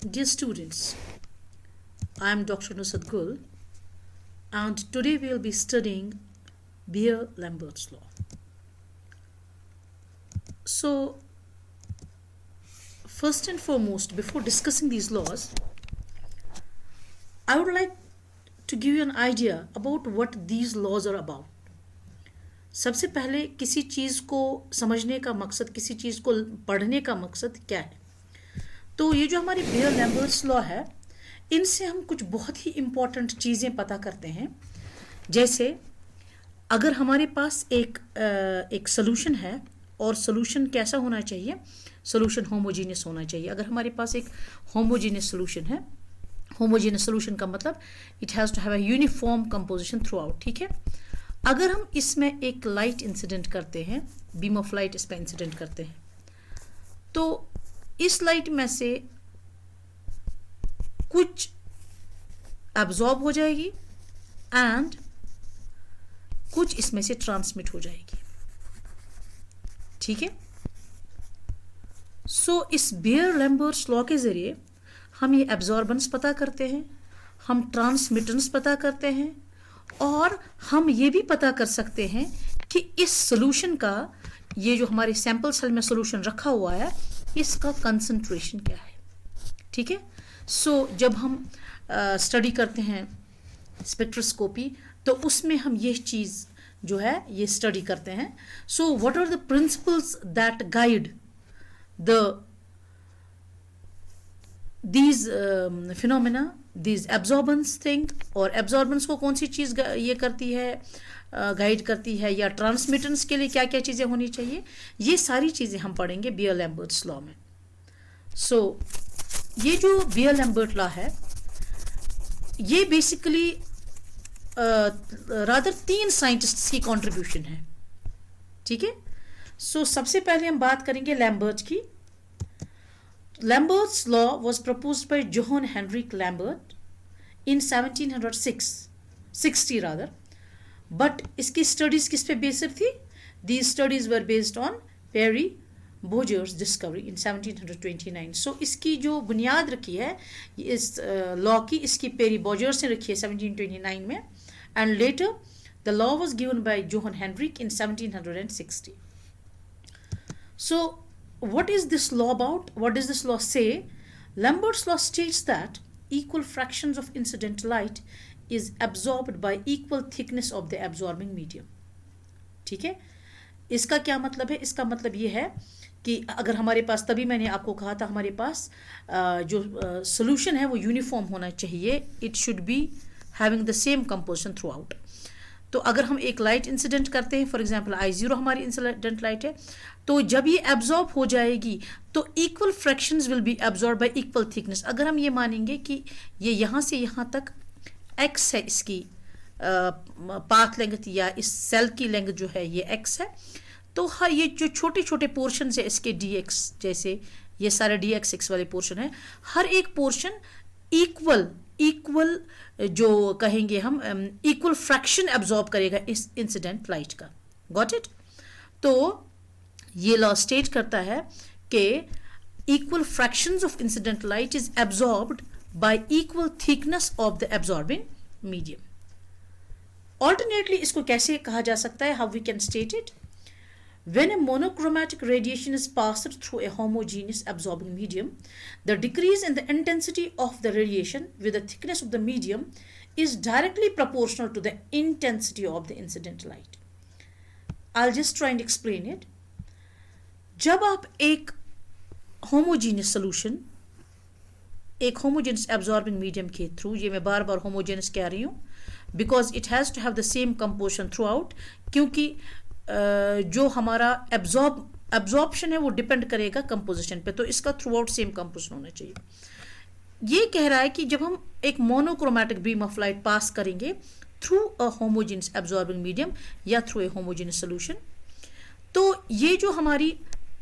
Dear students, I am Dr. Nusrat Gul, and today we will be studying Beer-Lambert's law. So, first and foremost, before discussing these laws, I would like to give you an idea about what these laws are about. सबसे पहले किसी चीज़ को समझने का मकसद, किसी चीज़ को पढ़ने का मकसद क्या है? तो ये जो हमारी बेयर-लैम्बर्ट्स लॉ है, इनसे हम कुछ बहुत ही इम्पॉर्टेंट चीज़ें पता करते हैं. जैसे अगर हमारे पास एक सोल्यूशन है और सोल्यूशन कैसा होना चाहिए? सोल्यूशन होमोजीनियस होना चाहिए. अगर हमारे पास एक होमोजीनियस सोल्यूशन है, होमोजीनियस सोल्यूशन का मतलब it has to have a uniform composition throughout. ठीक है. अगर हम इसमें एक लाइट इंसिडेंट करते हैं, बीम ऑफ लाइट इस पर इंसिडेंट करते हैं, तो इस लाइट में से कुछ एब्जॉर्ब हो जाएगी एंड कुछ इसमें से ट्रांसमिट हो जाएगी. ठीक है. सो इस बेयर-लैम्बर्ट्स लॉ के जरिए हम ये एब्जॉर्बेंस पता करते हैं, हम ट्रांसमिटेंस पता करते हैं, और हम ये भी पता कर सकते हैं कि इस सोल्यूशन का, ये जो हमारे सैंपल सेल में सोल्यूशन रखा हुआ है, इसका कंसंट्रेशन क्या है. ठीक है. सो जब हम स्टडी करते हैं स्पेक्ट्रोस्कोपी, तो उसमें हम ये चीज़ जो है ये स्टडी करते हैं. So what are the principles that guide these phenomena, these absorbance thing, और absorbance को कौन सी चीज़ ये करती है, गाइड करती है, या ट्रांसमिटेंस के लिए क्या क्या चीज़ें होनी चाहिए, ये सारी चीज़ें हम पढ़ेंगे बेयर-लैम्बर्ट्स लॉ में. सो ये जो बेयर-लैम्बर्ट लॉ है, ये बेसिकली रादर 3 साइंटिस्ट्स की कंट्रीब्यूशन है. ठीक है. सो सबसे पहले हम बात करेंगे लैम्बर्ट की. Lambert's law was proposed by Johann Henrik Lambert in 1760 rather, but इसकी स्टडीज किस पे बेस्ड थी? These studies were based on Perry Boger's discovery in 1729. So इसकी जो बुनियाद रखी है इस लॉ की, इसकी पेरी बोजर्स ने रखी है 1729 में, and later the law was given by Johann Henrik in 1760. So what is this law about? What does this law say? Lambert's law states that equal fractions of incident light is absorbed by equal thickness of the absorbing medium. ठीक है. इसका क्या मतलब है? इसका मतलब ये है कि अगर हमारे पास, तभी मैंने आपको कहा था, हमारे पास जो सोल्यूशन है वो यूनिफॉर्म होना चाहिए. It should be having the same composition through out. तो अगर हम एक लाइट इंसिडेंट करते हैं, फॉर एग्जांपल I0 हमारी इंसिडेंट लाइट है, तो जब ये एब्जॉर्ब हो जाएगी तो equal fractions will be absorb by equal thickness. अगर हम ये मानेंगे कि ये यहाँ से यहाँ तक x है, इसकी पाथ लेंथ या इस सेल की लेंथ जो है ये x है, तो हर ये जो छोटे छोटे पोर्शन है इसके dx, जैसे ये सारे dx वाले पोर्शन है, हर एक पोर्शन इक्वल जो कहेंगे हम इक्वल फ्रैक्शन एब्जॉर्ब करेगा इस इंसिडेंट लाइट का. Got it? तो ये लॉ स्टेट करता है कि equal fractions of incident light is absorbed by equal thickness of the absorbing medium. Alternately इसको कैसे कहा जा सकता है? How we can state it? When a monochromatic radiation is passed through a homogeneous absorbing medium, the decrease in the intensity of the radiation with the thickness of the medium is directly proportional to the intensity of the incident light. I'll just try and explain it. जब आप एक homogeneous solution, एक homogeneous absorbing medium के through, ये मैं बार बार homogeneous कह रही हूँ because it has to have the same composition throughout, क्योंकि जो हमारा एब्जॉर्प्शन है वो डिपेंड करेगा कंपोजिशन पे, तो इसका थ्रू आउट सेम कंपोजिशन होना चाहिए. ये कह रहा है कि जब हम एक monochromatic beam of light pass करेंगे through a homogeneous absorbing medium या थ्रू ए होमोजेनियस सोल्यूशन, तो ये जो हमारी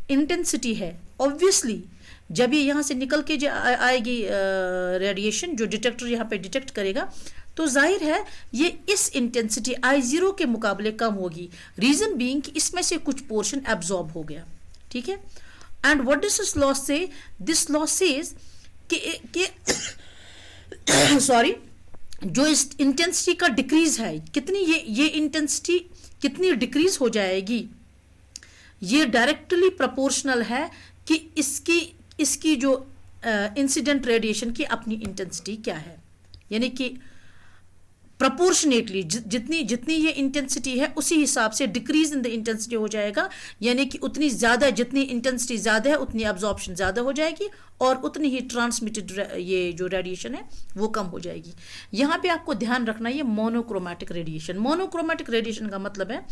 इंटेंसिटी है, ऑब्वियसली जब ये यहाँ से निकल के आएगी रेडिएशन, जो डिटेक्टर यहाँ पे डिटेक्ट करेगा, तो जाहिर है ये इस इंटेंसिटी I0 के मुकाबले कम होगी. रीजन बीइंग कि इसमें से कुछ पोर्शन एब्जॉर्ब हो गया. ठीक है. And what does this law से? दिस लॉ सेज कि सॉरी, जो इस इंटेंसिटी का डिक्रीज है, कितनी ये इंटेंसिटी कितनी डिक्रीज हो जाएगी, ये डायरेक्टली प्रोपोर्शनल है कि इसकी जो इंसिडेंट रेडिएशन की अपनी इंटेंसिटी क्या है, यानी कि प्रोपोर्शनेटली जितनी ये इंटेंसिटी है उसी हिसाब से डिक्रीज इन द इंटेंसिटी हो जाएगा, यानी कि उतनी ज़्यादा, जितनी इंटेंसिटी ज़्यादा है उतनी एब्जॉर्प्शन ज़्यादा हो जाएगी और उतनी ही ट्रांसमिटेड ये जो रेडिएशन है वो कम हो जाएगी। यहाँ पे आपको ध्यान रखना ये मोनोक्रोमैटिक रेडिएशन। मोनोक्रोमैटिक रेडिएशन का मतलब है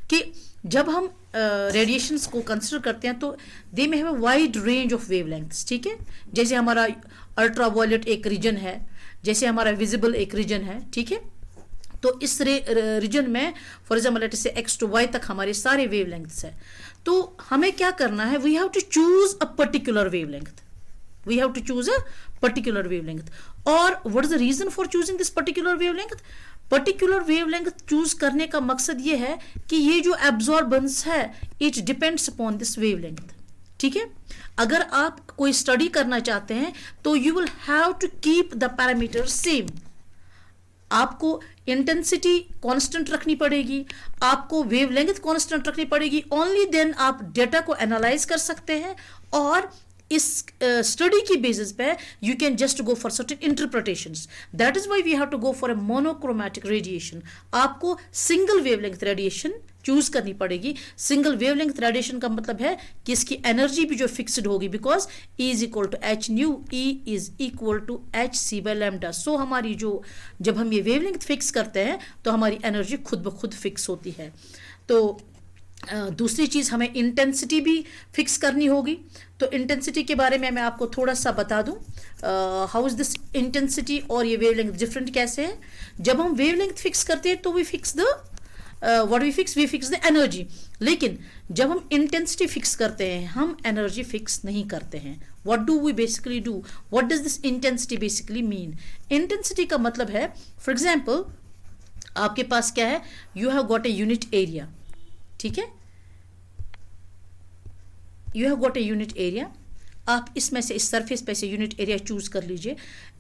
कि जब हम रेडिएशंस को कंसिडर करते हैं तो दे में have a wide range of wavelengths, ठीक है। जैसे हमारा अल्ट्रावायलेट एक रीजन है, जैसे हमारा विजिबल एक रीजन है, ठीक है। तो इस रीजन में फॉर एग्जाम्पल लेट से एक्स टू वाई तक हमारे सारे वेवलेंथ्स है। तो हमें क्या करना है, we have to choose a particular wavelength, we have to choose a particular wavelength. और what is the reason for choosing this particular wavelength? Particular wavelength choose करने का मकसद ये है कि ये जो एब्जॉर्बेंस है it depends upon this wavelength, ठीक है। अगर आप कोई स्टडी करना चाहते हैं तो you will have to keep the parameter same. आपको इंटेंसिटी कांस्टेंट रखनी पड़ेगी, आपको वेवलेंथ कांस्टेंट रखनी पड़ेगी, ओनली देन आप डेटा को एनालाइज कर सकते हैं और इस स्टडी की बेसिस पे you can just go for certain interpretations. That is why we have to go for a monochromatic radiation. आपको सिंगल वेवलेंथ रेडिएशन चूज करनी पड़ेगी। सिंगल वेवलेंथ रेडिएशन का मतलब है कि इसकी एनर्जी भी जो फिक्स्ड होगी, because E is equal to h nu, E is equal to h c by lambda. So हमारी जो जब हम ये वेवलेंथ फिक्स करते हैं तो हमारी एनर्जी खुद ब खुद फिक्स होती है। तो दूसरी चीज़ हमें इंटेंसिटी भी फिक्स करनी होगी। तो इंटेंसिटी के बारे में मैं आपको थोड़ा सा बता दूं, हाउ इज दिस इंटेंसिटी और ये वेवलेंथ डिफरेंट कैसे है। जब हम वेवलेंथ फिक्स करते हैं तो we fix the what we fix the energy, लेकिन जब हम इंटेंसिटी फिक्स करते हैं हम एनर्जी फिक्स नहीं करते हैं। What do we basically do, what does this intensity basically mean? Intensity का मतलब है, फॉर एग्जाम्पल आपके पास क्या है, you have got a unit area, ठीक है, you have got a unit area. आप इसमें से इस सरफेस पे से यूनिट एरिया चूज कर लीजिए।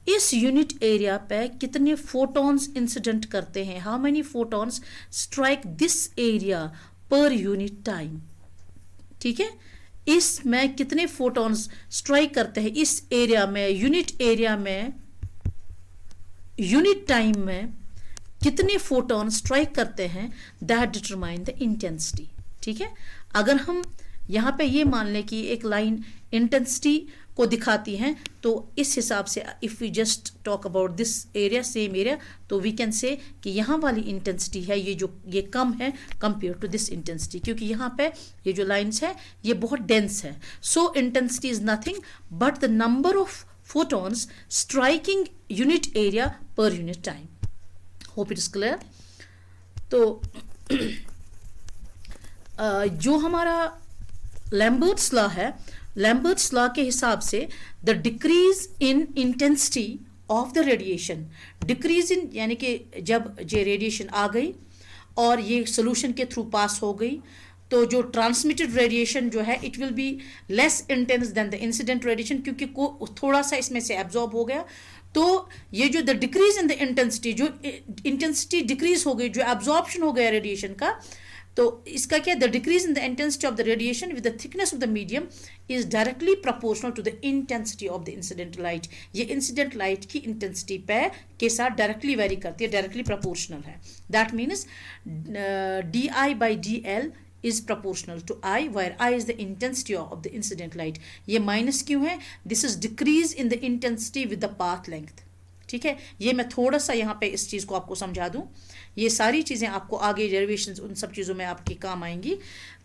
इस यूनिट एरिया पे कितने फोटॉन्स इंसिडेंट करते हैं, how many photons strike this area per unit time, ठीक है। इसमें कितने फोटॉन्स स्ट्राइक करते हैं इस एरिया में, यूनिट एरिया में, यूनिट टाइम में कितने फोटॉन स्ट्राइक करते हैं, दैट डिटरमाइन द इंटेंसिटी, ठीक है। अगर हम यहाँ पे ये मान लें कि एक लाइन इंटेंसिटी को दिखाती हैं तो इस हिसाब से if we just talk about this area, same area, तो वी कैन से कि यहाँ वाली इंटेंसिटी है ये कम है कंपेयर टू दिस इंटेंसिटी, क्योंकि यहाँ पे ये जो लाइन्स है ये बहुत डेंस है। सो intensity is nothing but the number of photons striking unit area per unit time. Hope it is clear. तो जो हमारा लैम्बर्ट्स लॉ है, लैम्बर्ट्स लॉ के हिसाब से the decrease in intensity of the radiation, decrease in यानी कि जब ये रेडिएशन आ गई और ये सोल्यूशन के थ्रू पास हो गई तो जो ट्रांसमिटेड रेडिएशन जो है it will be less intense then the incident radiation, क्योंकि थोड़ा सा इसमें से एब्जॉर्ब हो गया। तो ये जो the decrease in the intensity, जो इंटेंसिटी डिक्रीज हो गई, जो एब्जॉर्प्शन हो गया रेडिएशन का, तो इसका क्या, the decrease in the intensity of the radiation with the thickness of the medium is directly proportional to the intensity of the incident light. ये इंसिडेंट लाइट की इंटेंसिटी पे के साथ डायरेक्टली वेरी करती है, डायरेक्टली प्रोपोर्शनल है। That means di/dl is proportional to I, where I is the intensity of the incident light. ये minus क्यों है? This is decrease in the intensity with the path length. ठीक है, ये मैं थोड़ा सा यहाँ पे इस चीज़ को आपको समझा दूँ। ये सारी चीज़ें आपको आगे डेरिवेशंस उन सब चीज़ों में आपके काम आएंगी।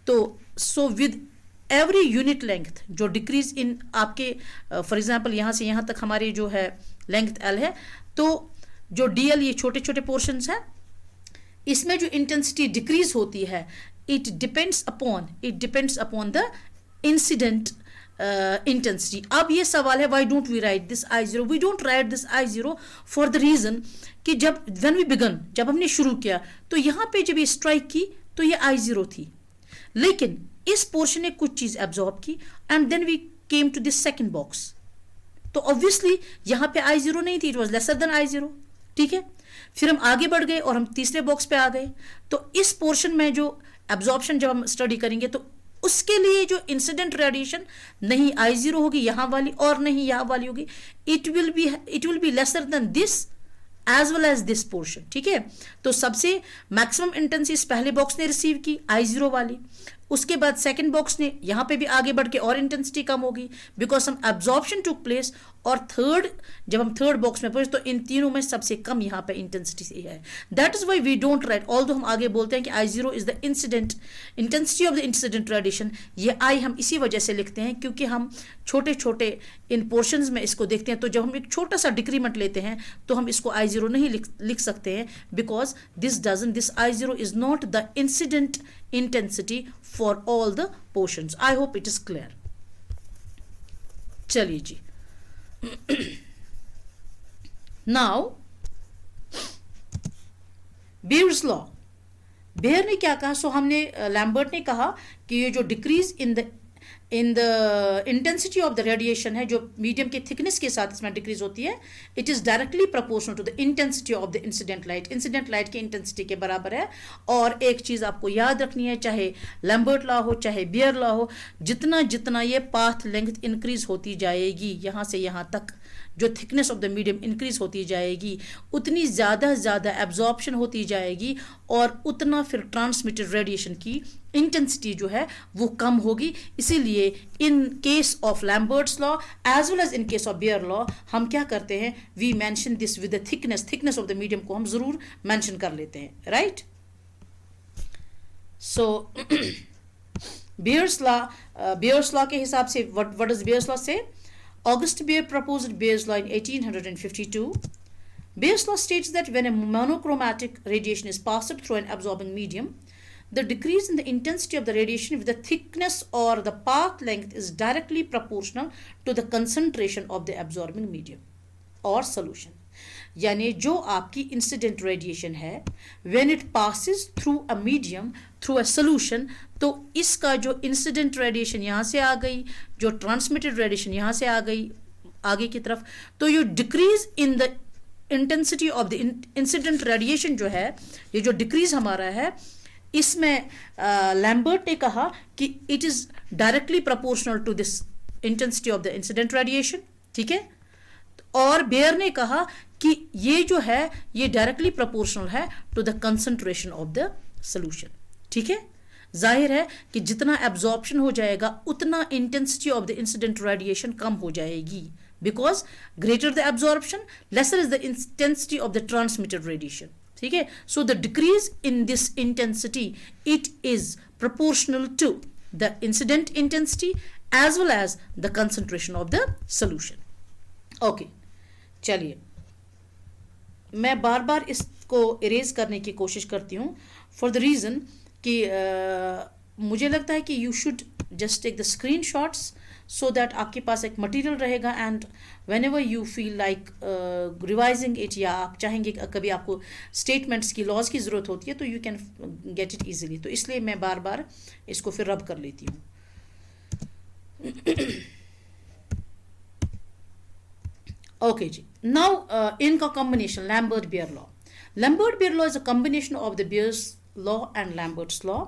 तो so with every unit length जो डिक्रीज इन आपके फॉर एग्जांपल यहाँ से यहाँ तक हमारी जो है लेंथ L है, तो जो DL ये छोटे छोटे पोर्शंस हैं, इसमें जो इंटेंसिटी डिक्रीज होती है it depends upon the incident intensity. अब ये सवाल है, why don't we write this I0? We don't write this I0 for the reason कि when we began, जब हमने शुरू किया तो यहाँ पे जब ये स्ट्राइक की तो ये I0 थी, लेकिन इस पोर्शन ने कुछ चीज़ एब्जॉर्ब की and then we came to this second box, तो ऑब्वियसली यहाँ पे I0 नहीं थी, it was lesser than I0, ठीक है। फिर हम आगे बढ़ गए और हम तीसरे बॉक्स पे आ गए। तो इस पोर्शन में जो एब्जॉर्प्शन जब हम स्टडी करेंगे तो उसके लिए जो इंसिडेंट रेडिएशन नहीं I0 होगी यहाँ वाली और नहीं यहाँ वाली होगी, it will be lesser than this as well as this portion, ठीक है। तो सबसे मैक्सिमम इंटेंसिटी पहले बॉक्स ने रिसीव की I0 वाली, उसके बाद सेकंड बॉक्स ने यहाँ पे भी आगे बढ़ के और इंटेंसिटी कम होगी because some absorption took place, और थर्ड जब हम थर्ड बॉक्स में पहुंचे तो इन तीनों में सबसे कम यहाँ पे इंटेंसिटी है। That is why we don't write, although हम आगे बोलते हैं कि I0 is the incident intensity of the incident radiation, ये I हम इसी वजह से लिखते हैं क्योंकि हम छोटे छोटे इन पोर्शंस में इसको देखते हैं। तो जब हम एक छोटा सा डिक्रीमेंट लेते हैं तो हम इसको I0 नहीं लिख सकते हैं because this I0 is not the incident intensity for all the portions. I hope it is clear. चलिए जी, नाउ बेयर्स लॉ, बेयर ने क्या कहा? सो हमने लैम्बर्ट ने कहा कि ये जो decrease in the intensity of the radiation है, जो मीडियम के थिकनेस के साथ इसमें डिक्रीज होती है, it is directly proportional to the intensity of the incident light, incident light की इंटेंसिटी के बराबर है। और एक चीज आपको याद रखनी है, चाहे लैम्बर्ट लॉ हो चाहे बेयर लॉ हो, जितना जितना ये पाथ लेंथ इंक्रीज होती जाएगी यहाँ से यहाँ तक, जो thickness of the medium increase होती जाएगी, उतनी ज़्यादा एब्जॉर्प्शन होती जाएगी और उतना फिर ट्रांसमिटेड रेडिएशन की इंटेंसिटी जो है वो कम होगी। इसीलिए in case of Lambert's law as well as in case of Beer law हम क्या करते हैं, we mention this with the thickness of the medium को हम जरूर मेंशन कर लेते हैं, राइट। सो बेयर्स लॉ के हिसाब से व्हाट डज बेयर्स लॉ से? August Beer proposed Beer's law in 1852. Beer's law states that when a monochromatic radiation is passed through an absorbing medium, the decrease in the intensity of the radiation with the thickness or the path length is directly proportional to the concentration of the absorbing medium or solution. यानी जो आपकी incident radiation है, when it passes through a medium through a solution, तो इसका जो incident radiation यहाँ से आ गई, जो ट्रांसमिटेड रेडिएशन यहाँ से आ गई आगे की तरफ, तो ये decrease in the intensity of the incident radiation जो है, ये जो डिक्रीज हमारा है, इसमें लैम्बर्ट ने कहा कि it is directly proportional to this intensity of the incident radiation, ठीक है। और बेयर ने कहा कि ये जो है ये डायरेक्टली प्रोपोर्शनल है to the concentration of the solution, ठीक है। जाहिर है कि जितना एब्जॉर्प्शन हो जाएगा उतना intensity of the incident radiation कम हो जाएगी, because greater the absorption lesser is the intensity of the transmitted radiation, ठीक है। So the decrease in this intensity it is proportional to the incident intensity as well as the concentration of the solution. Okay, चलिए मैं बार बार इसको erase करने की कोशिश करती हूँ फॉर द रीज़न कि मुझे लगता है कि you should just take the screen shots so that आपके पास एक मटेरियल रहेगा, and whenever you feel like revising it, या आप चाहेंगे कभी आपको स्टेटमेंट्स की लॉज की ज़रूरत होती है तो you can get it easily. तो इसलिए मैं बार बार इसको फिर रब कर लेती हूँ। Okay ji. Now in combination Lambert-Beer law. Lambert-Beer law is a combination of the Beer's law and Lambert's law.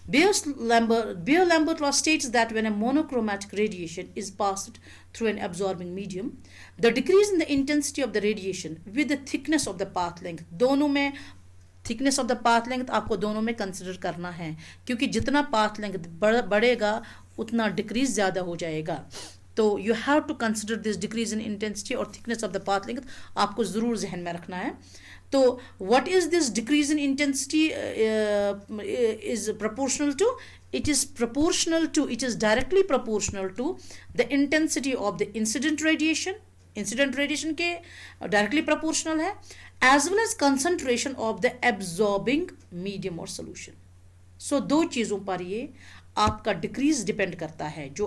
Beer-Lambert law states that when a monochromatic radiation is passed through an absorbing medium, the decrease in the intensity of the radiation with the thickness of the path length, दोनों में thickness of the path length आपको दोनों में consider करना है, क्योंकि जितना path length बढ़ेगा उतना डिक्रीज ज़्यादा हो जाएगा। तो you have to consider this decrease in intensity और thickness of the path length, आपको ज़रूर जहन में रखना है। तो what is this decrease in intensity is proportional to? It is directly proportional to the intensity of the incident radiation के directly proportional है, as well as concentration of the absorbing medium और सोल्यूशन। सो दो चीज़ों पर ये आपका decrease depend करता है, जो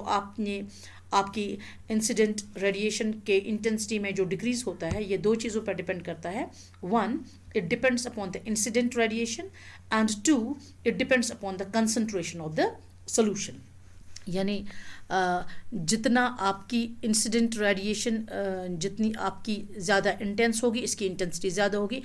आपकी इंसिडेंट रेडिएशन के इंटेंसिटी में जो डिक्रीज होता है, ये दो चीज़ों पर डिपेंड करता है। One, it depends upon the incident radiation, and two, it depends upon the concentration of the solution. यानी जितना आपकी इंसिडेंट रेडिएशन जितनी आपकी ज़्यादा इंटेंस होगी, इसकी इंटेंसिटी ज़्यादा होगी,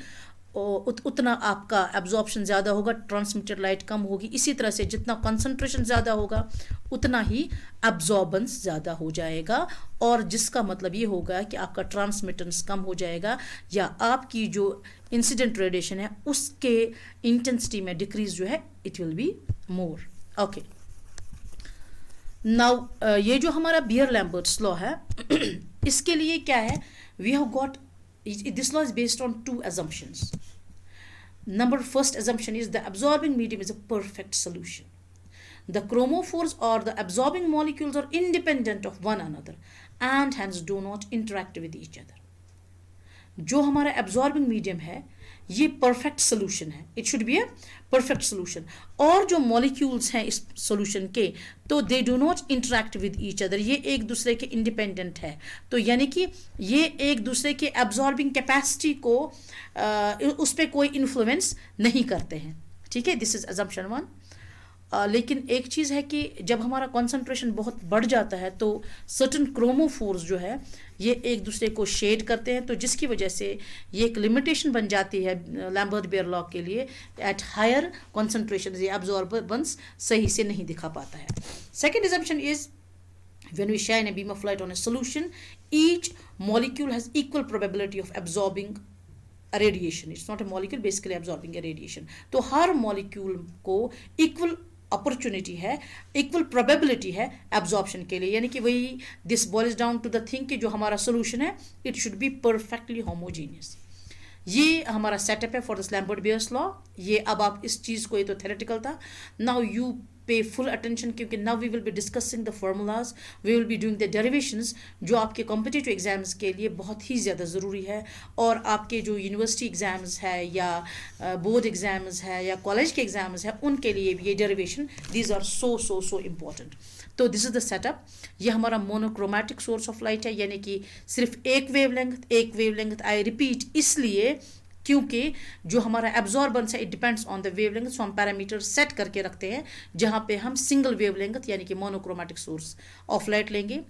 उतना आपका एब्जॉर्प्शन ज़्यादा होगा, ट्रांसमिटेड लाइट कम होगी। इसी तरह से जितना कंसंट्रेशन ज़्यादा होगा उतना ही एब्जॉर्बेंस ज़्यादा हो जाएगा, और जिसका मतलब ये होगा कि आपका ट्रांसमिटेंस कम हो जाएगा, या आपकी जो इंसिडेंट रेडिएशन है उसके इंटेंसिटी में डिक्रीज जो है it will be more. Okay, now ये जो हमारा बियर-लैम्बर्ट्स लॉ है इसके लिए क्या है, we have got this law is based on two assumptions. First assumption is the absorbing medium is a perfect solution. The chromophores or the absorbing molecules are independent of one another and hence do not interact with each other. जो हमारा absorbing medium है ये perfect solution है, it should be a perfect solution. और जो molecules हैं इस solution के, तो they do not interact with each other, ये एक दूसरे के इंडिपेंडेंट है। तो यानी कि ये एक दूसरे के एब्जॉर्बिंग कैपेसिटी को उस पर कोई इन्फ्लुएंस नहीं करते हैं। ठीक है, दिस इज अजम्पशन वन। लेकिन एक चीज़ है कि जब हमारा कॉन्सेंट्रेशन बहुत बढ़ जाता है तो सर्टन क्रोमोफोर्स जो है ये एक दूसरे को शेड करते हैं, तो जिसकी वजह से ये एक लिमिटेशन बन जाती है लैम्बर्ट-बेयर लॉ के लिए। एट हायर कॉन्सेंट्रेशन ये एब्जॉर्बेंस सही से नहीं दिखा पाता है। Second assumption is when we shine a beam of light on a solution, each molecule has equal probability of absorbing a radiation. It's not a molecule, basically absorbing a radiation. तो हर molecule को equal opportunity है, equal probability है absorption के लिए। यानी कि वही this boils down to the thing कि जो हमारा सोल्यूशन है it should be perfectly homogeneous. ये हमारा सेटअप है फॉर दिस लैम्बर्ट-बेयर्स लॉ। ये अब आप इस चीज़ को, ये तो थेरेटिकल था, now you pay full attention, क्योंकि now we will be discussing the formulas, we will be doing the derivations जो आपके कॉम्पिटिटिव एग्जाम्स के लिए बहुत ही ज़्यादा ज़रूरी है, और आपके जो यूनिवर्सिटी एग्ज़ाम्स है या बोर्ड एग्ज़ाम्स है या कॉलेज के एग्ज़ाम्स है उनके लिए भी ये derivation, these are so important. तो दिस इज़ द सेटअप। ये हमारा मोनोक्रोमैटिक सोर्स ऑफ लाइट है, यानी कि सिर्फ एक वेवलेंथ आई रिपीट इसलिए क्योंकि जो हमारा एब्जॉर्बेंस है it depends on the wavelength. So हम पैरामीटर सेट करके रखते हैं जहाँ पे हम सिंगल वेवलेंथ यानी कि मोनोक्रोमैटिक सोर्स ऑफ लाइट लेंगे।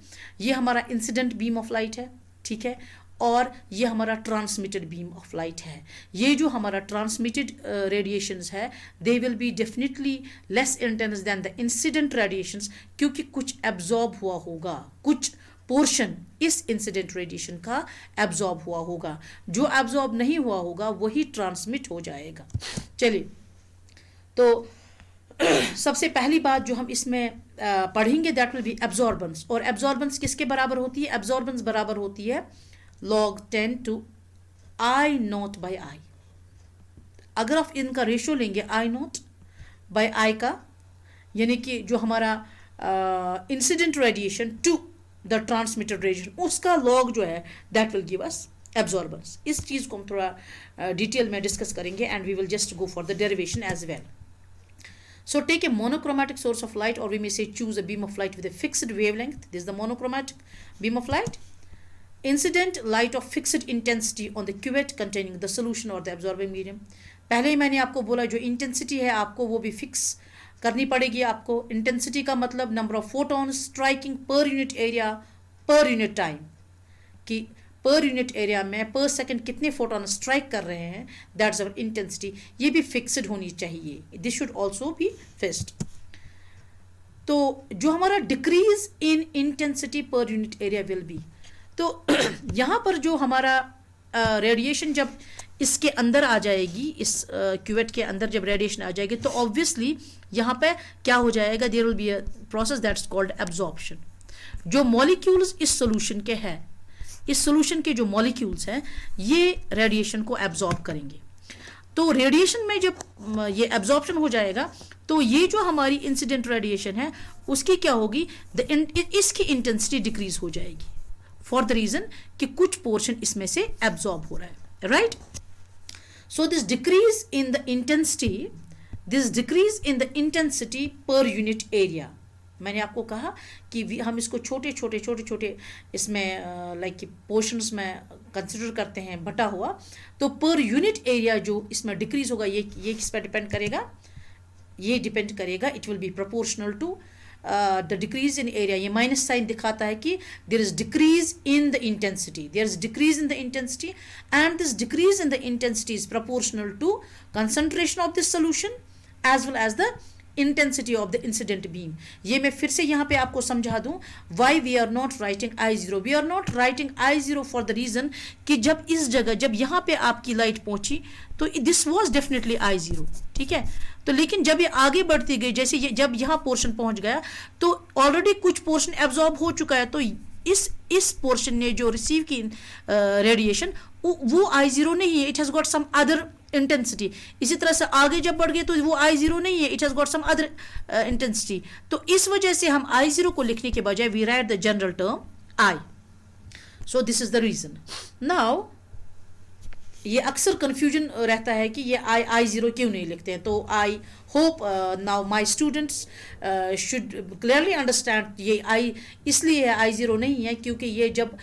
ये हमारा इंसिडेंट बीम ऑफ लाइट है, ठीक है, और ये हमारा ट्रांसमिटेड बीम ऑफ लाइट है। ये जो हमारा ट्रांसमिटेड रेडिएशंस है they will be definitely less intense than the incident radiations, क्योंकि कुछ एब्जॉर्ब हुआ होगा, कुछ पोर्शन इस इंसिडेंट रेडिएशन का एब्जॉर्ब हुआ होगा, जो एब्जॉर्ब नहीं हुआ होगा वही ट्रांसमिट हो जाएगा। चलिए, तो सबसे पहली बात जो हम इसमें पढ़ेंगे दैट विल बी एब्जॉर्बेंस। और एब्जॉर्बेंस किसके बराबर होती है? एब्जॉर्बेंस बराबर होती है log 10 to I not by I. अगर आप इनका रेशियो लेंगे I नॉट बाई आई का, यानी कि जो हमारा incident radiation to the transmitted radiation, उसका लॉग जो है that will give us absorbance. इस चीज़ को हम थोड़ा डिटेल में डिस्कस करेंगे and we will just go for the derivation as well. So take a monochromatic source of light, or we may say choose a beam of light with a fixed wavelength. This is the monochromatic beam of light. Incident light of fixed intensity on the cuvette containing the solution or the absorbing medium. पहले ही मैंने आपको बोला जो intensity है आपको वो भी fix करनी पड़ेगी। आपको इंटेंसिटी का मतलब number of photons striking per unit area per unit time, कि पर यूनिट एरिया में पर सेकंड कितने फोटॉन स्ट्राइक कर रहे हैं, दैट्स अवर इंटेंसिटी। ये भी फिक्स्ड होनी चाहिए, this should also be fixed. तो जो हमारा decrease in intensity per unit area will be, तो यहाँ पर जो हमारा रेडिएशन जब इसके अंदर आ जाएगी, इस क्यूवेट के अंदर जब रेडिएशन आ जाएगी तो ऑब्वियसली यहाँ पे क्या हो जाएगा, there will be a process that's called absorption. जो मॉलिक्यूल्स इस सोल्यूशन के हैं, इस सोल्यूशन के जो मॉलिक्यूल्स हैं ये रेडिएशन को एब्जॉर्ब करेंगे। तो रेडिएशन में जब ये एब्जॉर्प्शन हो जाएगा तो ये जो हमारी इंसिडेंट रेडिएशन है उसकी क्या होगी, इसकी इंटेंसिटी डिक्रीज हो जाएगी फॉर द रीजन कि कुछ पोर्शन इसमें से एब्जॉर्ब हो रहा है, right. So this decrease in the intensity per unit area, मैंने आपको कहा कि हम इसको छोटे छोटे इसमें लाइक कि पोर्शंस में कंसिडर करते हैं बटा हुआ। तो पर यूनिट एरिया जो इसमें डिक्रीज होगा ये किस पर डिपेंड करेगा, ये डिपेंड करेगा, it will be proportional to the decrease in area, ये माइनस साइन दिखाता है कि there is decrease in the intensity, there is decrease in the intensity, and this decrease in the intensity is proportional to concentration of this solution as well as the intensity of the incident beam. ये मैं फिर से यहाँ पे आपको समझा दूँ why we are not writing I0। We are not writing I0 for the reason कि जब इस जगह, जब यहाँ पे आपकी लाइट पहुँची तो दिस वॉज डेफिनेटली I0, ठीक है। तो लेकिन जब ये आगे बढ़ती गई, जैसे ये जब यहाँ पोर्शन पहुँच गया तो ऑलरेडी कुछ पोर्शन एब्जॉर्ब हो चुका है, तो इस पोर्शन ने जो रिसीव की रेडिएशन वो I0 नहीं है, it has got some other intensity. इसी तरह से आगे जब बढ़ गए तो वो I0 नहीं है, it has got some other intensity. तो इस वजह से हम I0 को लिखने के बजाय we write the general term I। So this is the reason. Now ये अक्सर कंफ्यूजन रहता है कि ये I0 क्यों नहीं लिखते हैं। तो I hope now my students should clearly understand ये I इसलिए I0 नहीं है क्योंकि ये जब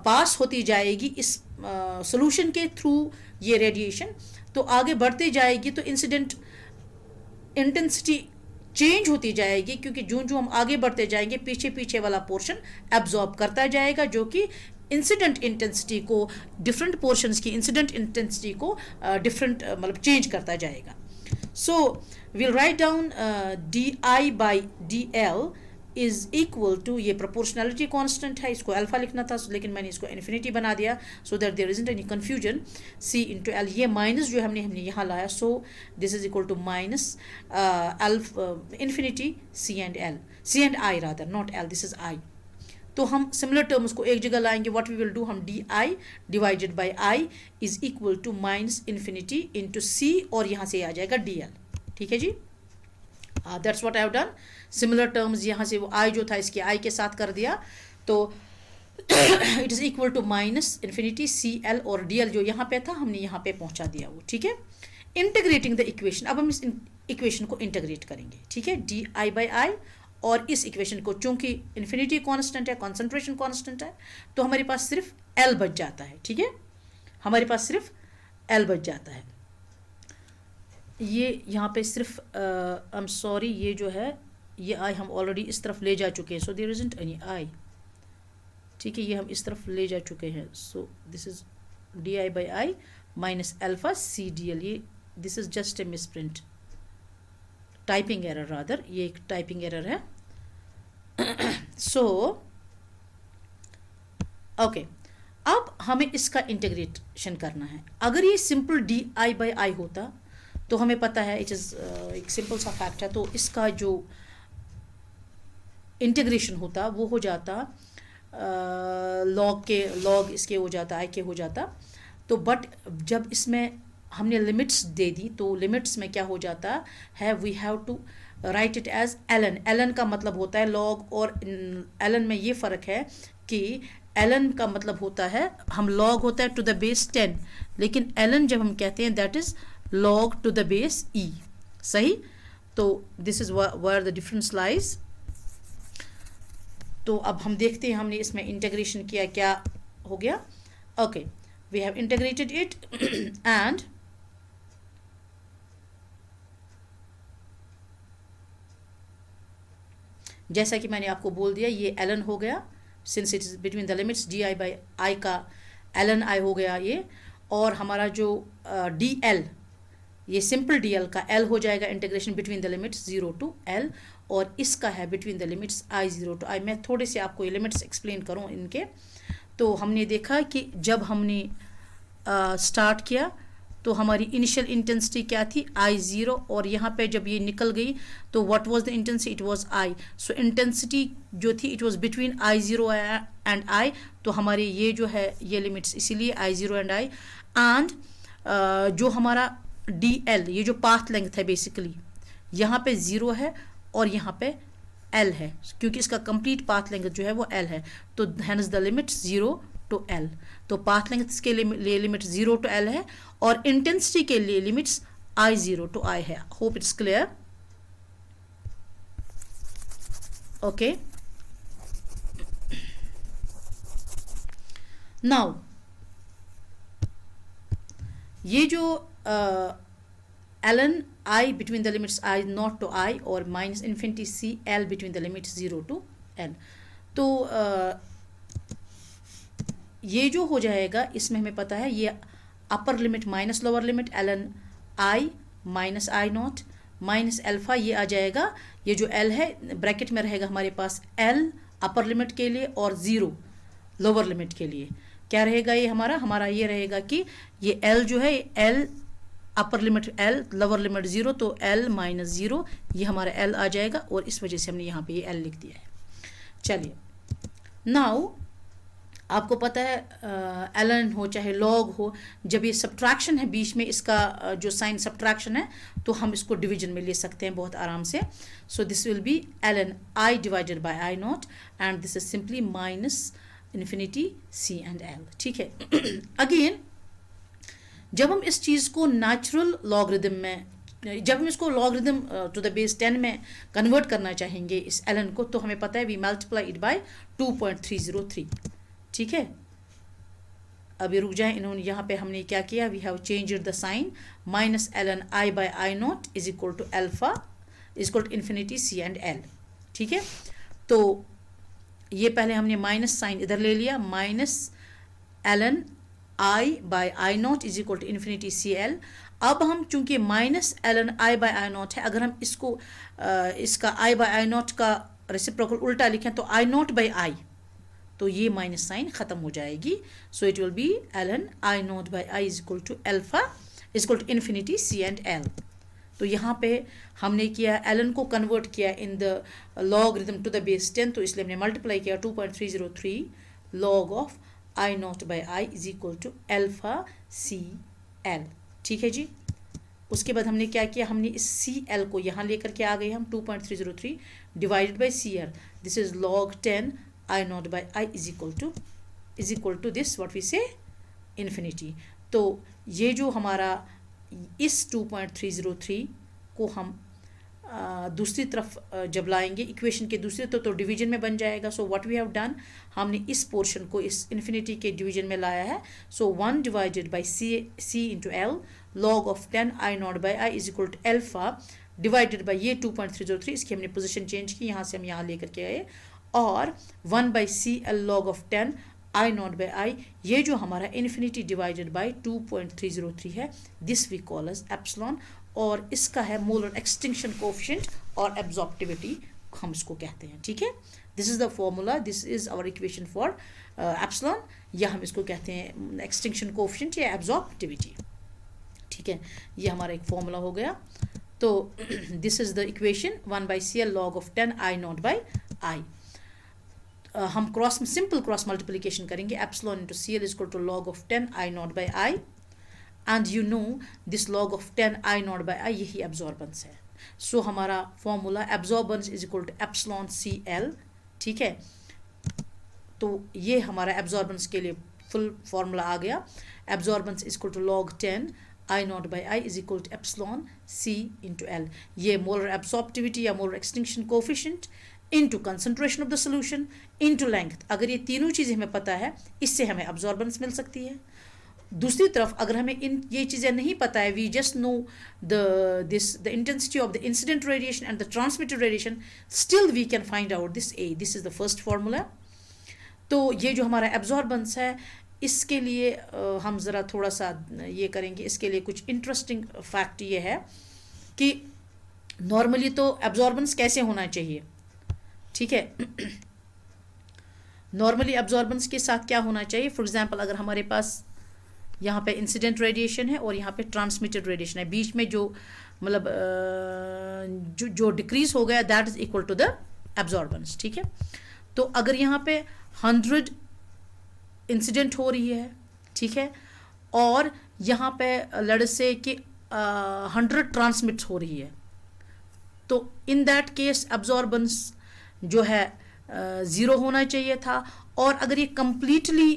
पास होती जाएगी इस सोल्यूशन के थ्रू ये रेडिएशन, तो आगे बढ़ते जाएगी तो इंसिडेंट इंटेंसिटी चेंज होती जाएगी, क्योंकि जो जो हम आगे बढ़ते जाएंगे पीछे पीछे वाला पोर्शन एब्जॉर्ब करता जाएगा, जो कि इंसिडेंट इंटेंसिटी को, डिफरेंट पोर्शंस की इंसिडेंट इंटेंसिटी को डिफरेंट मतलब चेंज करता जाएगा। So will write down di/dl is equal to, ये प्रोपोर्शनैलिटी कांस्टेंट है, इसको अल्फा लिखना था लेकिन मैंने इसको इन्फिनिटी बना दिया so that there isn't any confusion. c into l, ये माइनस जो हमने यहाँ लाया, so this is equal to minus infinity c and i rather, not l, this is i। तो हम सिमिलर टर्म्स को एक जगह लाएंगे। व्हाट वी विल डू, हम di divided by i is equal to minus infinity into c, और यहाँ से आ जाएगा dl, ठीक है जी। That's what I have done. Similar terms यहाँ से वो i जो था इसके i के साथ कर दिया, तो it is equal to minus infinity cl, और dl जो यहाँ पे था हमने यहाँ पे पहुँचा दिया वो, ठीक है। इंटीग्रेटिंग द इक्वेशन, अब हम इस इक्वेशन को इंटीग्रेट करेंगे, ठीक है, di/i, और इस इक्वेशन को चूंकि इन्फिनिटी कांस्टेंट है, कंसंट्रेशन कांस्टेंट है, तो हमारे पास सिर्फ l बच जाता है, ठीक है, हमारे पास सिर्फ l बच जाता है। ये यहाँ पे सिर्फ आई एम सॉरी, ये जो है ये i हम ऑलरेडी इस तरफ ले जा चुके हैं, so there isn't any i, ठीक है, ये हम इस तरफ ले जा चुके हैं। So this is di/i minus alpha c dl, ये this is just a misprint, typing error rather, ये एक टाइपिंग एरर है। सो ओके, अब हमें इसका इंटीग्रेशन करना है। अगर ये सिंपल di/i होता तो हमें पता है इट इज़ एक सिंपल सा फैक्ट है, तो इसका जो इंटीग्रेशन होता वो हो जाता लॉग इसके हो जाता, i के हो जाता। तो बट जब इसमें हमने लिमिट्स दे दी तो लिमिट्स में क्या हो जाता है, we have to write it as ln का मतलब होता है लॉग, और ln में ये फ़र्क है कि ln का मतलब होता है, हम log होता है टू द बेस 10, लेकिन ln जब हम कहते हैं that is log to the base e, सही। तो this is where the difference lies. तो अब हम देखते हैं हमने इसमें इंटीग्रेशन किया क्या हो गया। Okay, we have integrated it and जैसा कि मैंने आपको बोल दिया ये ln हो गया, since it is between the limits di/i का ln i हो गया ये, और हमारा जो dl, ये सिंपल dl का l हो जाएगा integration between the limits 0 to l, और इसका है between the limits I0 to I। मैं थोड़े से आपको ये लिमिट्स एक्सप्लेन करूँ इनके। तो हमने देखा कि जब हमने स्टार्ट किया तो हमारी इनिशियल इंटेंसिटी क्या थी, I0, और यहाँ पे जब ये निकल गई तो what was the intensity, it was I। So intensity जो थी it was between I0 and I, तो हमारे ये जो है ये लिमिट्स इसीलिए I0 एंड I। एंड जो हमारा dl, ये जो पाथ लेंथ है बेसिकली, यहाँ पे 0 है और यहाँ पे l है, क्योंकि इसका कंप्लीट पाथ लेंथ जो है वो l है, तो hence the limit 0 to l। तो पाथ लेंथ के लिए लिमिट 0 to l है, और इंटेंसिटी के लिए लिमिट्स I0 to I है। Hope it's clear. Okay, now ये जो ln I between the limits I not to I और minus infinity C L between the limits 0 to L. तो ये जो हो जाएगा इसमें हमें पता है ये upper limit minus lower limit ln I minus I not minus alpha, ये आ जाएगा, ये जो L है ब्रैकेट में रहेगा हमारे पास L अपर लिमिट के लिए और 0 लोअर लिमिट के लिए. क्या रहेगा ये हमारा ये रहेगा कि ये L जो है L upper limit L lower limit 0, तो L माइनस 0 ये हमारा L आ जाएगा और इस वजह से हमने यहाँ पे ये L लिख दिया है. चलिए नाउ आपको पता है ln हो चाहे log हो, जब ये सब्ट्रैक्शन है बीच में इसका जो साइन सब्ट्रैक्शन है तो हम इसको डिवीजन में ले सकते हैं बहुत आराम से. So this will be ln I divided by I not and this is simply minus infinity C and L. ठीक है. अगेन जब हम इस चीज़ को नेचुरल लॉगरिदम में, जब हम इसको लॉगरिदम टू द बेस 10 में कन्वर्ट करना चाहेंगे इस ln को, तो हमें पता है वी मल्टीप्लाई इट बाय 2.303. ठीक है. अभी रुक जाएं, इन्होंने यहाँ पे हमने क्या किया, we have changed the sign, minus ln I by I naught is equal to alpha is equal to infinity C and L. ठीक है. तो ये पहले हमने माइनस साइन इधर ले लिया, minus ln I by I naught is equal to infinity C L. अब हम चूंकि minus ln I by I naught है, अगर हम इसको इसका I बाय I नॉट का रेसिप्रोकल उल्टा लिखें तो I नॉट बाय I, तो ये माइनस साइन खत्म हो जाएगी. So it will be ln I naught by I is equal to alpha is equal to infinity C and L. तो यहाँ पे हमने किया ln को कन्वर्ट किया in the logarithm to the base 10, तो इसलिए हमने मल्टीप्लाई किया 2.303 log of I naught by I is equal to alpha C L. ठीक है जी. उसके बाद हमने क्या किया, हमने इस CL को यहाँ लेकर के आ गए हम 2.303 divided by CL. This is log 10 I naught by I is equal to this what we say infinity. तो ये जो हमारा इस 2.303 को हम दूसरी तरफ जब लाएंगे इक्वेशन के दूसरे तो डिवीजन में बन जाएगा. So what we have done, हमने इस पोर्शन को इस इन्फिनिटी के डिवीजन में लाया है. So 1 divided by C into L log of 10 I naught by I is equal to alpha divided by ये 2.303, इसकी हमने पोजीशन चेंज की, यहाँ से हम यहाँ लेकर के आए, और 1 by CL log of 10 I naught by I, ये जो हमारा इन्फिनिटी डिवाइडेड बाय 2.303 है, this we call as epsilon, और इसका है मोलर एक्सटिंक्शन कोएफिशिएंट और एब्जॉर्प्टिविटी हम इसको कहते हैं. ठीक है. This is the formula, this is our equation for epsilon, या हम इसको कहते हैं एक्सटिंक्शन कोएफिशिएंट या एब्जॉर्प्टिविटी. ठीक है. ये हमारा एक फॉर्मूला हो गया. तो this is the equation 1 by CL log of 10 I naught by I. हम सिंपल क्रॉस मल्टीप्लिकेशन करेंगे, epsilon into CL is equal to log of 10 I naught by I, and you know this log of 10 I naught by I यही absorbance है. So हमारा formula absorbance is equal to epsilon CL. ठीक है. तो ये हमारा absorbance के लिए फुल फॉर्मूला आ गया. Absorbance is equal to log 10 I naught by I is equal to epsilon C into L. ये मोलर एब्सॉर्प्टिविटी या molar extinction coefficient into concentration of the solution into length. अगर ये तीनों चीज़ें हमें पता है, इससे हमें एब्जॉर्बेंस मिल सकती है. दूसरी तरफ अगर हमें ये चीज़ें नहीं पता है, we just know the intensity of the incident radiation and the transmitted radiation, still we can find out this A. This is the first formula. तो ये जो हमारा एब्जॉर्बेंस है, इसके लिए हम ज़रा थोड़ा सा ये करेंगे. इसके लिए कुछ इंटरेस्टिंग फैक्ट ये है कि नॉर्मली तो एब्जॉर्बेंस कैसे होना चाहिए. ठीक है. नॉर्मली एब्जॉर्बेंस के साथ क्या होना चाहिए, फॉर एग्जांपल अगर हमारे पास यहाँ पे इंसिडेंट रेडिएशन है और यहाँ पे ट्रांसमिटेड रेडिएशन है, बीच में जो मतलब जो डिक्रीज हो गया, that is equal to the absorbance. ठीक है. तो अगर यहाँ पे 100 इंसिडेंट हो रही है, ठीक है, और यहाँ पे लेट्स से कि 100 ट्रांसमिट हो रही है, तो इन दैट केस एब्जॉर्बेंस जो है 0 होना चाहिए था. और अगर ये कंप्लीटली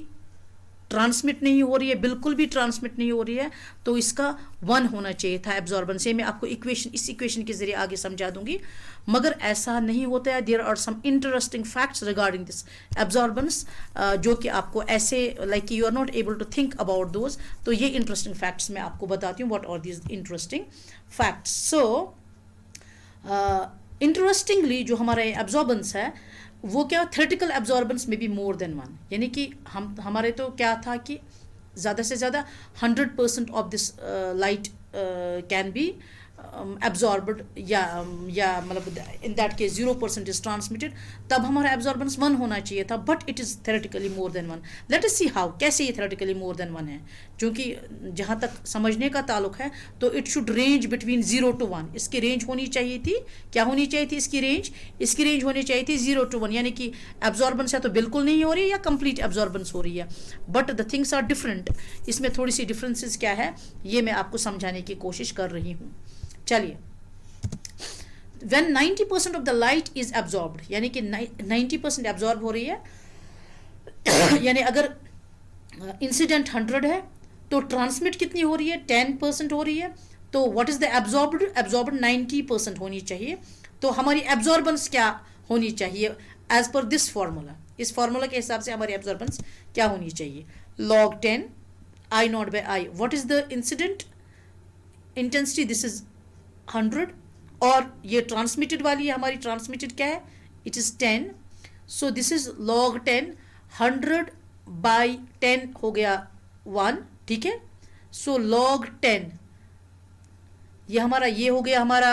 ट्रांसमिट नहीं हो रही है, बिल्कुल भी ट्रांसमिट नहीं हो रही है, तो इसका 1 होना चाहिए था एब्जॉर्बेंस। ये मैं आपको इस इक्वेशन के जरिए आगे समझा दूंगी, मगर ऐसा नहीं होता है। There are some interesting facts regarding this absorbance, जो कि आपको ऐसे like you are not able to think about those. तो ये इंटरेस्टिंग फैक्ट्स मैं आपको बताती हूँ, what are these interesting facts. So interestingly जो हमारा एब्जॉर्बेंस है वो क्या, थ्योरेटिकल एब्जॉर्बेंस में भी मोर देन 1, यानी कि हमारे तो क्या था कि ज़्यादा से ज़्यादा 100% of this light can be absorbed, या मतलब in that case 0% is transmitted, तब हमारा एब्जॉर्बेंस 1 होना चाहिए था, but it is theoretically more than 1। Let us see how, कैसे ये थ्योरेटिकली मोर देन 1 है, क्योंकि जहाँ तक समझने का ताल्लुक है तो it should range between 0 to 1। इसकी रेंज होनी चाहिए थी, क्या होनी चाहिए थी इसकी रेंज होनी चाहिए थी 0 to 1, यानी कि एब्जॉर्बेंस है तो बिल्कुल नहीं हो रही है या कंप्लीट एब्जॉर्बेंस हो रही है, but the things are different. इसमें थोड़ी सी डिफरेंसेस क्या है ये मैं आपको समझाने की कोशिश कर रही हूँ। चलिए, when 90% of the light is absorbed, यानी कि 90% एब्जॉर्ब हो रही है यानी अगर इंसिडेंट 100 है तो ट्रांसमिट कितनी हो रही है, 10% हो रही है, तो व्हाट इज द एब्जॉर्ब्ड 90% होनी चाहिए। तो हमारी एब्जॉर्बेंस क्या होनी चाहिए एज पर दिस फार्मूला, इस फार्मूला के हिसाब से हमारी एब्जॉर्बेंस क्या होनी चाहिए, log 10 I naught by I। What is the incident intensity, this is 100, और ये ट्रांसमिटेड वाली है, हमारी ट्रांसमिटेड क्या है, it is 10। So this is log 10, 100/10 हो गया 1, ठीक है। सो log 10 ये हमारा ये हो गया हमारा,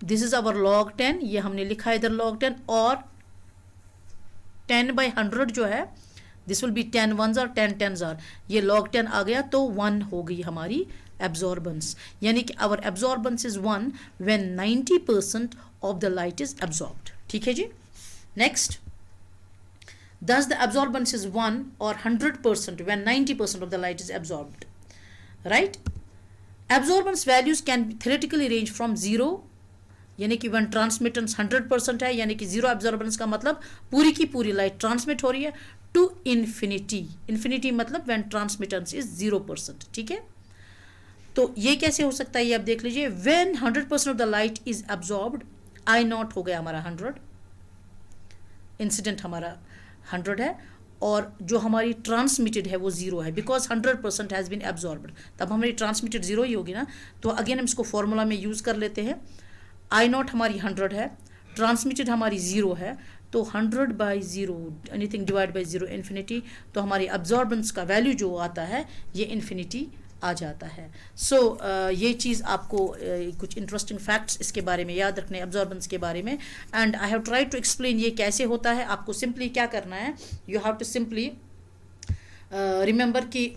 दिस इज अवर log 10, ये हमने लिखा है इधर log 10, और 10/100 जो है दिस विल बी 10 1s और 10 10s आर, ये log 10 आ गया तो 1 हो गई हमारी एब्जॉर्बेंस, यानी कि our absorbance is 1 when 90% of the light is absorbed, ठीक है जी। Next, thus the absorbance is 1 or 100% when 90% of the light is absorbed, right? Absorbance values can theoretically range from 0, यानी कि when transmittance 100% है, यानी कि 0 absorbance का मतलब पूरी की पूरी लाइट ट्रांसमिट हो रही है, to infinity मतलब when transmittance is 0%, ठीक है। तो ये कैसे हो सकता है ये आप देख लीजिए, when 100% of the light is absorbed, I naught हो गया हमारा 100, इंसिडेंट हमारा 100 है, और जो हमारी ट्रांसमिटेड है वो 0 है, बिकॉज 100% हैज़ बीन एब्जॉर्ब्ड, तब हमारी ट्रांसमिटेड 0 ही होगी ना। तो अगेन हम इसको फॉर्मूला में यूज़ कर लेते हैं, I naught हमारी 100 है, ट्रांसमिटेड हमारी 0 है, तो 100/0 एनीथिंग डिवाइड बाई 0 इन्फिनिटी, तो हमारी एब्जॉर्बेंस का वैल्यू जो आता है ये इन्फिनिटी आ जाता है। सो ये चीज़ आपको कुछ इंटरेस्टिंग फैक्ट्स इसके बारे में याद रखने एब्जॉर्बेंस के बारे में, and I have tried to explain ये कैसे होता है। आपको सिंपली क्या करना है, you have to simply remember कि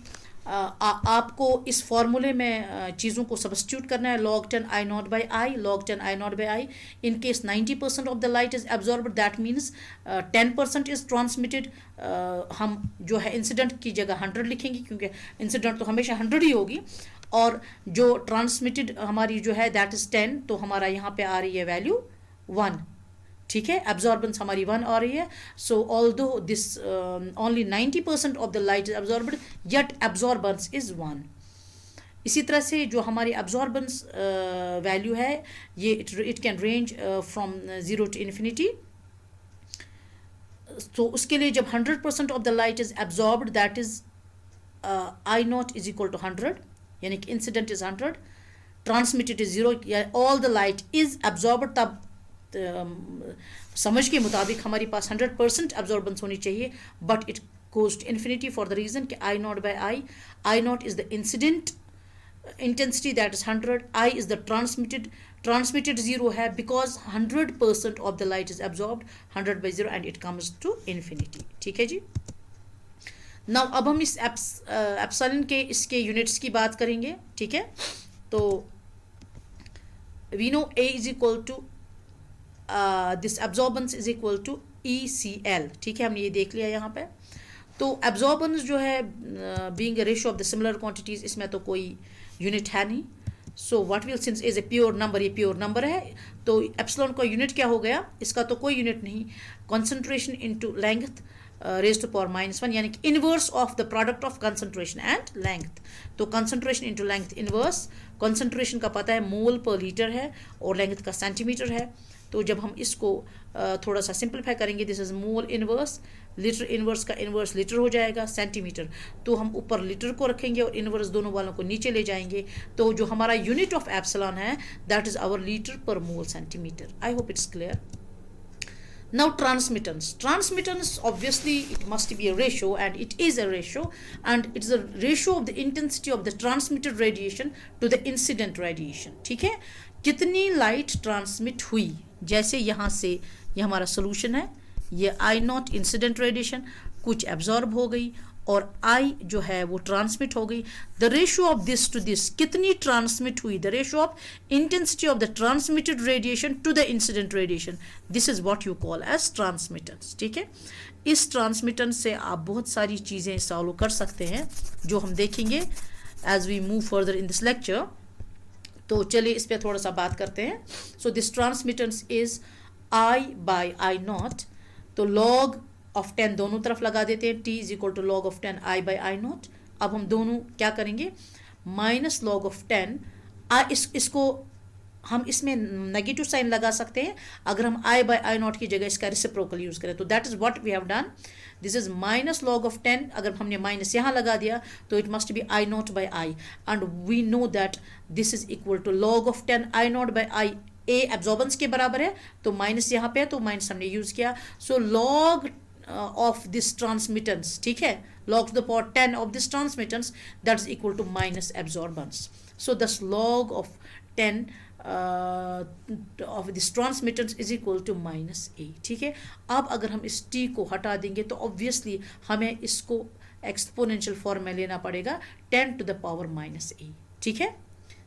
आपको इस फॉर्मूले में चीज़ों को सब्स्टिट्यूट करना है, log 10 I naught by I, log 10 I naught by I, in case 90% of the light is absorbed, that means 10% is transmitted। हम जो है इंसिडेंट की जगह 100 लिखेंगे, क्योंकि इंसिडेंट तो हमेशा 100 ही होगी, और जो ट्रांसमिटेड हमारी जो है दैट इज़ 10, तो हमारा यहाँ पे आ रही है वैल्यू 1, ठीक है। एब्जॉर्बेंस हमारी 1 आ रही है। सो although this only 90% of the light is absorbed, yet absorbance is 1। इसी तरह से जो हमारी एब्जॉर्बेंस वैल्यू है ये it can range from 0 to infinity। तो उसके लिए जब 100% of the light is absorbed, that is I naught is equal to 100, यानी कि इंसिडेंट इज 100, ट्रांसमिटेड इज 0, या all the light is absorbed, तब समझ के मुताबिक हमारी पास 100% एब्जॉर्बेंस होनी चाहिए, but it goes to infinity for the reason कि I naught by I naught is the incident intensity, that is 100, I is the transmitted 0 है, because 100% of the light is absorbed, 100/0, and it comes to infinity, ठीक है जी। Now अब हम इस epsilon के इसके units की बात करेंगे, ठीक है। तो we know A is equal to this absorbance is equal to ECL, ठीक है, हमने ये देख लिया यहाँ पे। तो एब्जॉर्बेंस जो है being a ratio of the similar quantities, इसमें तो कोई यूनिट है नहीं। So what will since is a pure number, ये प्योर नंबर है, तो एप्सिलॉन का यूनिट क्या हो गया, इसका तो कोई यूनिट नहीं, concentration into length raise to power -1 यानी कि inverse of the product of concentration and length. तो concentration into length inverse, concentration का पता है मोल पर लीटर है और लेंथ का सेंटीमीटर है। तो जब हम इसको थोड़ा सा सिंपलीफाई करेंगे, this is mole inverse, litre inverse का इनवर्स लीटर हो जाएगा, सेंटीमीटर तो हम ऊपर लीटर को रखेंगे और इनवर्स दोनों वालों को नीचे ले जाएंगे। तो जो हमारा यूनिट ऑफ एप्सिलॉन है that is our litre per mole centimetre. I hope it's clear. Now transmittance obviously it must be a ratio, and it is a ratio, and it's a ratio of the intensity of the transmitted radiation to the incident radiation। ठीक है, कितनी light transmit हुई, जैसे यहाँ से ये हमारा solution है, ये I0 इंसिडेंट रेडिएशन कुछ एब्जॉर्ब हो गई और I जो है वो ट्रांसमिट हो गई। The ratio of this to this, कितनी ट्रांसमिट हुई, the ratio of intensity of the transmitted radiation to the incident radiation, this is what you call as transmittance. ठीक है, इस ट्रांसमिटेंस से आप बहुत सारी चीज़ें सॉल्व कर सकते हैं जो हम देखेंगे as we move further in this lecture. तो चलिए इस पर थोड़ा सा बात करते हैं। So this transmittance is I/I0। तो लॉग ऑफ 10 दोनों तरफ लगा देते हैं, t is equal to log of 10 I/I0। अब हम दोनों क्या करेंगे, माइनस लॉग ऑफ 10 इसको हम इसमें नेगेटिव साइन लगा सकते हैं अगर हम I/I0 की जगह इसका रेसिप्रोकल यूज करें। तो that is what we have done, this is minus log of 10, अगर हमने माइनस यहाँ लगा दिया तो it must be I0/I, and we know that this is equal to log of 10 I0/I। A absorbance के बराबर है तो माइनस यहाँ पे है तो माइनस हमने यूज किया। So log of this transmittance, ठीक है, log to the power 10 of this transmittance that is equal to minus absorbance। So thus log of 10 of this transmittance is equal to minus a। ठीक है, अब अगर हम इस t को हटा देंगे तो obviously हमें इसको एक्सपोनेंशियल फॉर्म में लेना पड़ेगा 10 to the power minus a। ठीक है,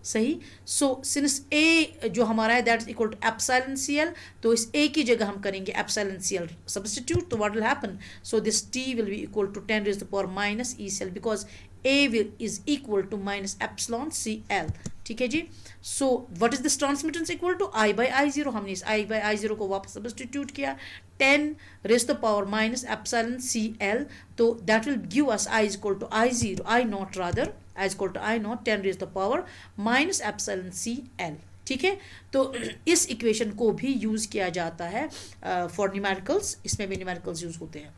सही। सो सिंस a जो हमारा है that is equal to epsilon CL, तो इस a की जगह हम करेंगे एप्सिलॉन CL सब्स्टिट्यूट। तो what will happen, so this t will be equal to 10 raised to the power minus ECL because a is equal to minus epsilon CL। ठीक है जी। सो what is this transmittance equal to I/I0, हमने इस I/I0 को वापस substitute किया, 10 raised to the power minus epsilon CL, तो that will give us I is equal to I0 rather I is equal to I0 10 raised to the power minus epsilon CL। ठीक है, तो इस equation को भी use किया जाता है फॉर न्यूमेरिकल्स, इसमें भी न्यूमेरिकल्स यूज होते हैं।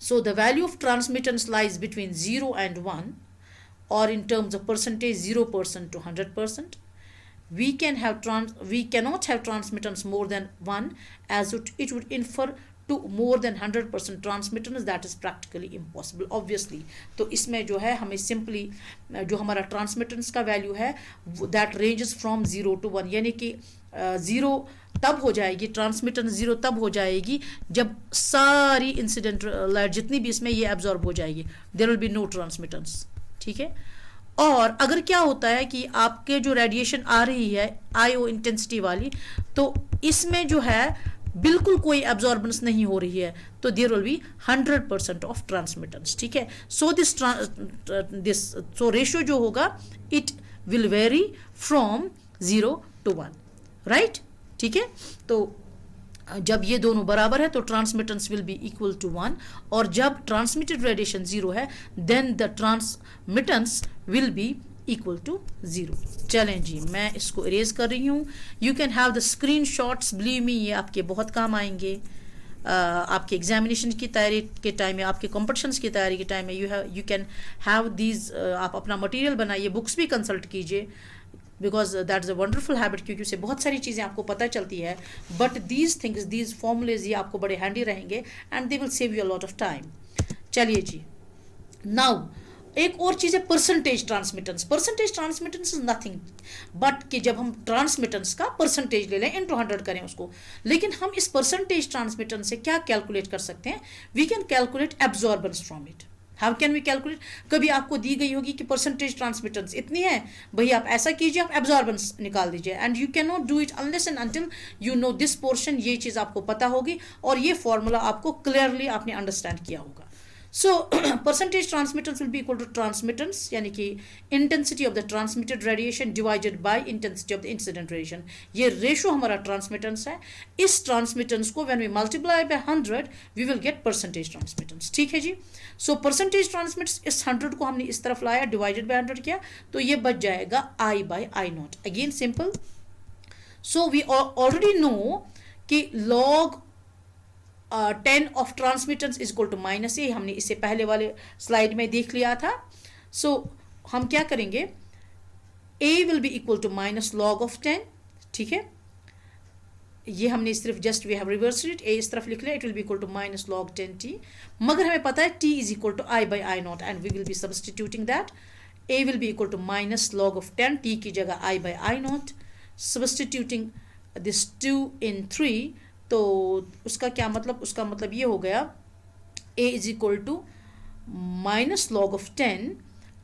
So the value of transmittance lies between 0 and 1, or in terms of percentage 0% to 100%. We cannot have transmittance more than 1, as it would infer to more than 100% transmittance, that is practically impossible obviously। तो इसमें जो है हमें simply जो हमारा transmittance का value है that ranges from 0 to 1, यानी कि 0 तब हो जाएगी, ट्रांसमिटेंस 0 तब हो जाएगी जब सारी इंसिडेंट लाइट जितनी भी इसमें ये एब्जॉर्ब हो जाएगी, there will be no transmittance. ठीक है, और अगर क्या होता है कि आपके जो रेडिएशन आ रही है IO इंटेंसिटी वाली, तो इसमें जो है बिल्कुल कोई एब्जॉर्बेंस नहीं हो रही है, तो there will be 100% of transmittance. ठीक है, सो दिस सो रेशियो जो होगा it will vary from 0 to 1, right. ठीक है, तो जब ये दोनों बराबर है तो transmittance will be equal to 1, और जब ट्रांसमिटेड रेडिएशन 0 है then the transmittance will be equal to 0। चलें जी, मैं इसको इरेज कर रही हूँ। You can have the screen shots, believe me ये आपके बहुत काम आएंगे आपके एग्जामिनेशन की तैयारी के टाइम में, आपके कॉम्पिटिशन्स की तैयारी के टाइम में। यू कैन हैव दीज, आप अपना मटेरियल बनाइए, बुक्स भी कंसल्ट कीजिए, because that is a wonderful habit, क्योंकि उससे बहुत सारी चीज़ें आपको पता चलती है। But these things, these formulas ये आपको बड़े हैंडी रहेंगे and they will save you a lot of time. चलिए जी, नाउ एक और चीज़ है percentage transmittance. Percentage transmittance is nothing but कि जब हम ट्रांसमिटेंस का परसेंटेज ले लें, इंटू 100 करें उसको, लेकिन हम इस परसेंटेज ट्रांसमिटेंस से क्या कैलकुलेट कर सकते हैं, we can calculate absorbance from it. How can we calculate, कभी आपको दी गई होगी कि परसेंटेज ट्रांसमिटेंस इतनी है, भाई आप ऐसा कीजिए, आप एब्जॉर्बेंस निकाल दीजिए, and you can not do it unless and until you know this portion. ये चीज़ आपको पता होगी और ये फॉर्मूला आपको क्लियरली आपने अंडरस्टैंड किया होगा। So percentage transmittance will be equal to transmittance यानी कि intensity of the transmitted radiation divided by intensity of the incident radiation. ये रेशो हमारा ट्रांसमिटेंस है. इस ट्रांसमिटेंस को when we multiply by 100 we will get percentage transmittance. ठीक है जी. सो परसेंटेज ट्रांसमिटेंस इस 100 को हमने इस तरफ लाया, डिवाइडेड बाय 100 किया, तो ये बच जाएगा I by I not. Again simple. So we already know कि log 10 of transmittance is equal to minus a. हमने इससे पहले वाले स्लाइड में देख लिया था. सो हम क्या करेंगे, a will be equal to minus log of 10. ठीक है, ये हमने सिर्फ just we have reversed it, a इस तरफ लिख लिया, it will be equal to minus log 10t. मगर हमें पता है t is equal to I by I not and we will be substituting that. a will be equal to minus log of 10, t की जगह I by I not. Substituting this 2 in 3, तो उसका क्या मतलब, उसका मतलब ये हो गया a is equal to minus log of 10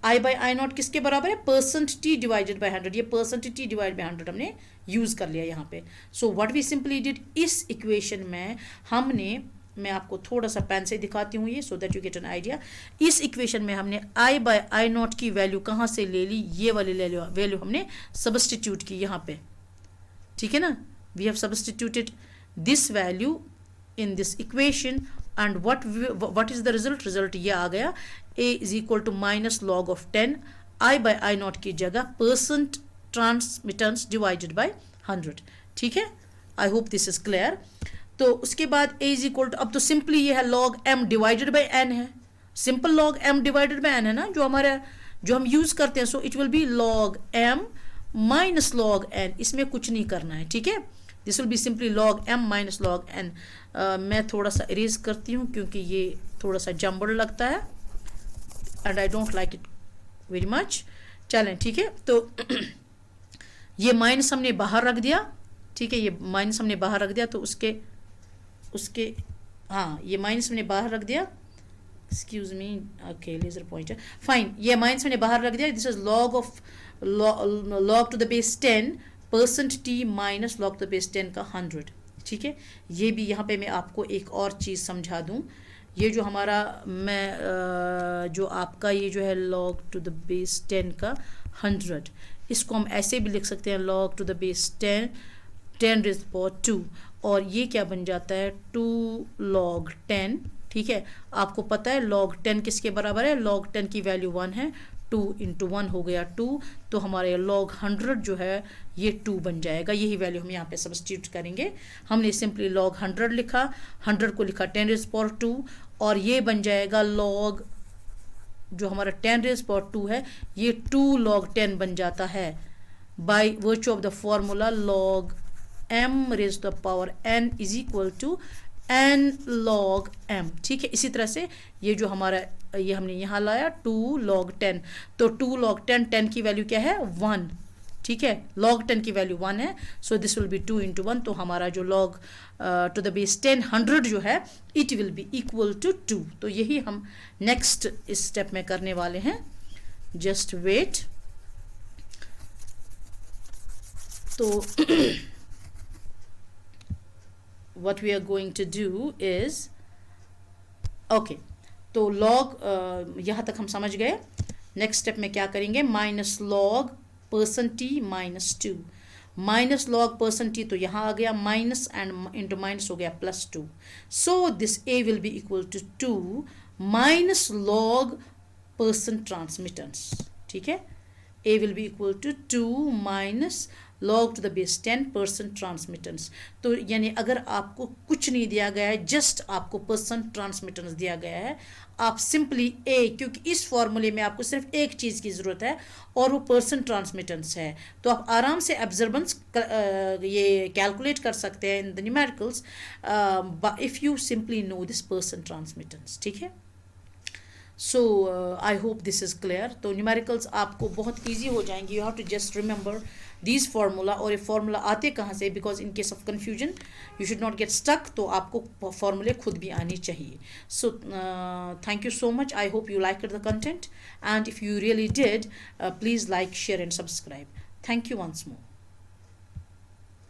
I by I naught किसके बराबर है, परसेंट t डिवाइडेड बाई 100. ये परसेंट t डिवाइड बाई 100 हमने यूज़ कर लिया यहाँ पे. So what we simply did, इस इक्वेशन में हमने, मैं आपको थोड़ा सा पेन से दिखाती हूँ ये, so that you get an idea. इस इक्वेशन में हमने I बाई I नॉट की वैल्यू कहाँ से ले ली, ये वाली वैल्यू हमने सब्स्टिट्यूट की यहाँ पे. ठीक है ना, we have substituted this value in this equation and what is the result ये आ गया a is equal to minus log of 10 I by I not की जगह परसेंट ट्रांसमिटेंस डिवाइडेड बाय 100. ठीक है, आई होप दिस इज क्लियर. तो उसके बाद a is equal to, अब तो सिंपली ये है log m divided by n है. Simple log m divided by n है ना, जो हम यूज करते हैं. सो it will B log m minus log n, इसमें कुछ नहीं करना है. ठीक है, this will be simply log m minus log n. मैं थोड़ा सा इरेज करती हूँ क्योंकि ये थोड़ा सा जम्बल लगता है and I don't like it very much. चलें, ठीक है, तो ये माइनस हमने बाहर रख दिया. ठीक है, ये माइनस हमने बाहर रख दिया, तो उसके हाँ, ये माइनस हमने बाहर रख दिया. Excuse me, okay, laser pointer, fine. ये माइनस हमने बाहर रख दिया. This is log to the base 10 percent t minus log to the base 10 का 100. ठीक है, ये भी यहाँ पे मैं आपको एक और चीज़ समझा दूँ. ये जो हमारा जो आपका ये जो है log टू द बेस 10 का 100, इसको हम ऐसे भी लिख सकते हैं log to the base 10 raise power 2, और ये क्या बन जाता है 2 log 10. ठीक है, आपको पता है log 10 किसके बराबर है, log 10 की वैल्यू 1 है, 2 इंटू 1 हो गया 2, तो हमारे log 100 जो है ये 2 बन जाएगा. यही वैल्यू हम यहाँ पे सब्स्टिट्यूट करेंगे. हमने सिंपली log 100 लिखा, 100 को लिखा 10 रेज़ पावर 2, और ये बन जाएगा log, जो हमारा 10 रेज़ पावर 2 है, ये 2 log 10 बन जाता है by virtue of the formula log m raise to the power n is equal to n log m. ठीक है, इसी तरह से ये जो हमारा, ये हमने यहाँ लाया 2 log 10, तो 2 log 10 की वैल्यू क्या है 1. ठीक है, log 10 की वैल्यू 1 है, so this will be 2 into 1, तो हमारा जो log टू द बेस 10 100 जो है it will be equal to 2. तो यही हम नेक्स्ट इस स्टेप में करने वाले हैं. Just wait. तो what we are going to do is, okay, तो log यहाँ तक हम समझ गए. नेक्स्ट स्टेप में क्या करेंगे, minus log percent t minus 2, minus log percent t, तो यहाँ आ गया माइनस एंड इंटू माइनस हो गया plus 2. So this a will be equal to 2 minus log percent transmittance. ठीक है, a will be equal to 2 minus log to the base 10 percent transmittance. तो यानी अगर आपको कुछ नहीं दिया गया है, जस्ट आपको परसेंट ट्रांसमिटेंस दिया गया है, आप सिंपली ए, क्योंकि इस फॉर्मूले में आपको सिर्फ एक चीज़ की ज़रूरत है और वो परसेंट ट्रांसमिटेंस है, तो आप आराम से एब्जर्बेंस ये कैलकुलेट कर सकते हैं in the numericals if you simply know this percent transmittance. ठीक है, so I hope this is clear. तो न्यूमेरिकल्स आपको बहुत ईजी हो जाएंगे. You have to just remember this formula. और ये फार्मूला आते कहाँ से, because in case of confusion you should not get stuck, तो आपको फार्मूले खुद भी आनी चाहिए. So thank you so much. I hope you like the content, and if you really did, please like, share and subscribe. Thank you once more.